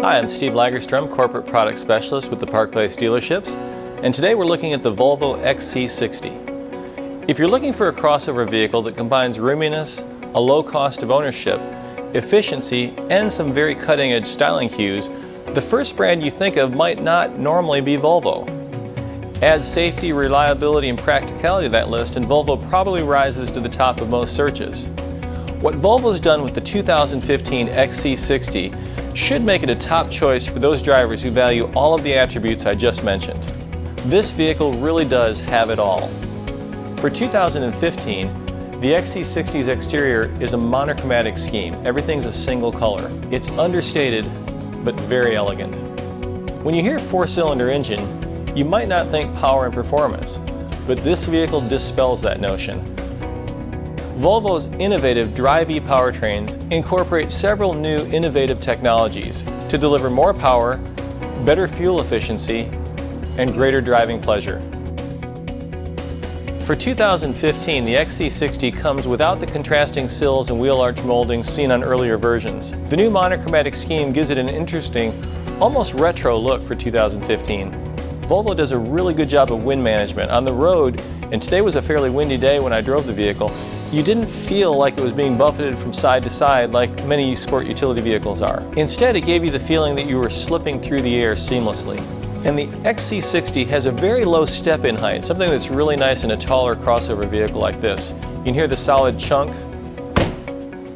Hi, I'm Steve Lagerstrom, Corporate Product Specialist with the Park Place Dealerships, and today we're looking at the Volvo XC60. If you're looking for a crossover vehicle that combines roominess, a low cost of ownership, efficiency, and some very cutting-edge styling cues, the first brand you think of might not normally be Volvo. Add safety, reliability, and practicality to that list, and Volvo probably rises to the top of most searches. What Volvo's done with the 2015 XC60 should make it a top choice for those drivers who value all of the attributes I just mentioned. This vehicle really does have it all. For 2015, the XC60's exterior is a monochromatic scheme. Everything's a single color. It's understated, but very elegant. When you hear four-cylinder engine, you might not think power and performance, but this vehicle dispels that notion. Volvo's innovative Drive-E powertrains incorporate several new innovative technologies to deliver more power, better fuel efficiency, and greater driving pleasure. For 2015, the XC60 comes without the contrasting sills and wheel arch moldings seen on earlier versions. The new monochromatic scheme gives it an interesting, almost retro look for 2015. Volvo does a really good job of wind management. On the road, and today was a fairly windy day when I drove the vehicle, you didn't feel like it was being buffeted from side to side like many sport utility vehicles are. Instead, it gave you the feeling that you were slipping through the air seamlessly. And the XC60 has a very low step-in height, something that's really nice in a taller crossover vehicle like this. You can hear the solid chunk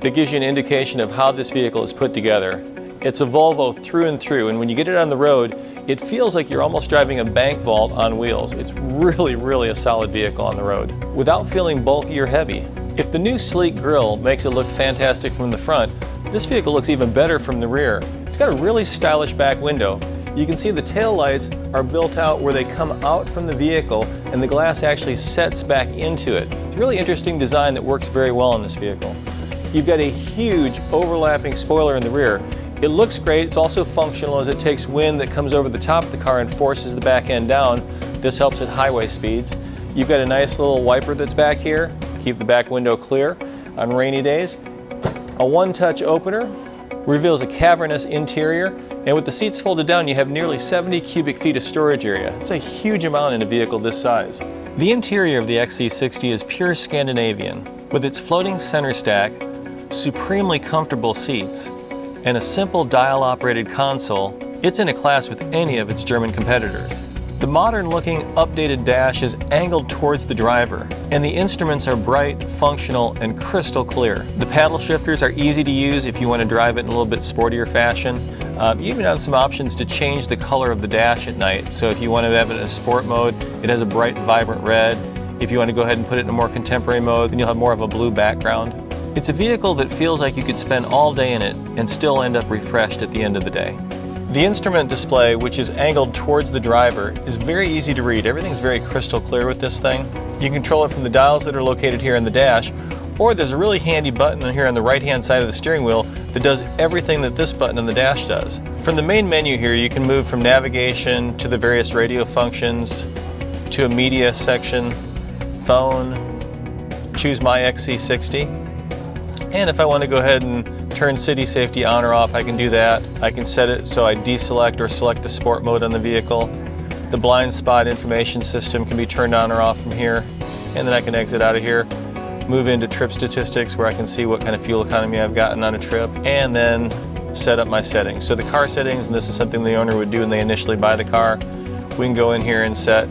that gives you an indication of how this vehicle is put together. It's a Volvo through and through, and when you get it on the road, it feels like you're almost driving a bank vault on wheels. It's really a solid vehicle on the road, without feeling bulky or heavy. If the new sleek grille makes it look fantastic from the front, this vehicle looks even better from the rear. It's got a really stylish back window. You can see the tail lights are built out where they come out from the vehicle and the glass actually sets back into it. It's a really interesting design that works very well in this vehicle. You've got a huge overlapping spoiler in the rear. It looks great. It's also functional as it takes wind that comes over the top of the car and forces the back end down. This helps at highway speeds. You've got a nice little wiper that's back here. Keep the back window clear on rainy days. A one-touch opener reveals a cavernous interior, and with the seats folded down, you have nearly 70 cubic feet of storage area. It's a huge amount in a vehicle this size. The interior of the XC60 is pure Scandinavian, with its floating center stack, supremely comfortable seats, and a simple dial-operated console. It's in a class with any of its German competitors. The modern-looking, updated dash is angled towards the driver, and the instruments are bright, functional, and crystal clear. The paddle shifters are easy to use if you want to drive it in a little bit sportier fashion. You even have some options to change the color of the dash at night. So if you want to have it in a sport mode, it has a bright, vibrant red. If you want to go ahead and put it in a more contemporary mode, then you'll have more of a blue background. It's a vehicle that feels like you could spend all day in it and still end up refreshed at the end of the day. The instrument display, which is angled towards the driver, is very easy to read. Everything's very crystal clear with this thing. You can control it from the dials that are located here in the dash, or there's a really handy button here on the right-hand side of the steering wheel that does everything that this button on the dash does. From the main menu here, you can move from navigation to the various radio functions, to a media section, phone, choose my XC60. And if I want to go ahead and turn city safety on or off, I can do that. I can set it so I deselect or select the sport mode on the vehicle. The blind spot information system can be turned on or off from here. And then I can exit out of here, move into trip statistics where I can see what kind of fuel economy I've gotten on a trip, and then set up my settings. So the car settings, and this is something the owner would do when they initially buy the car, we can go in here and set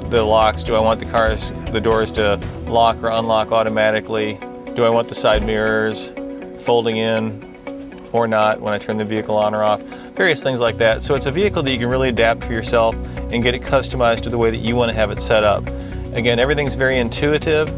the locks. Do I want the doors to lock or unlock automatically? Do I want the side mirrors folding in or not when I turn the vehicle on or off? Various things like that. So it's a vehicle that you can really adapt for yourself and get it customized to the way that you want to have it set up. Again, everything's very intuitive.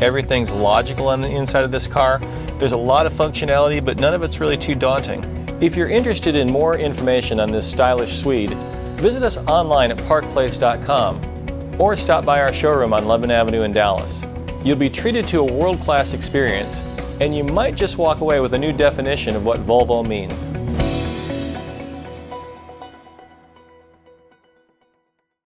Everything's logical on the inside of this car. There's a lot of functionality, but none of it's really too daunting. If you're interested in more information on this stylish Swede, visit us online at parkplace.com or stop by our showroom on Levin Avenue in Dallas. You'll be treated to a world-class experience, and you might just walk away with a new definition of what Volvo means.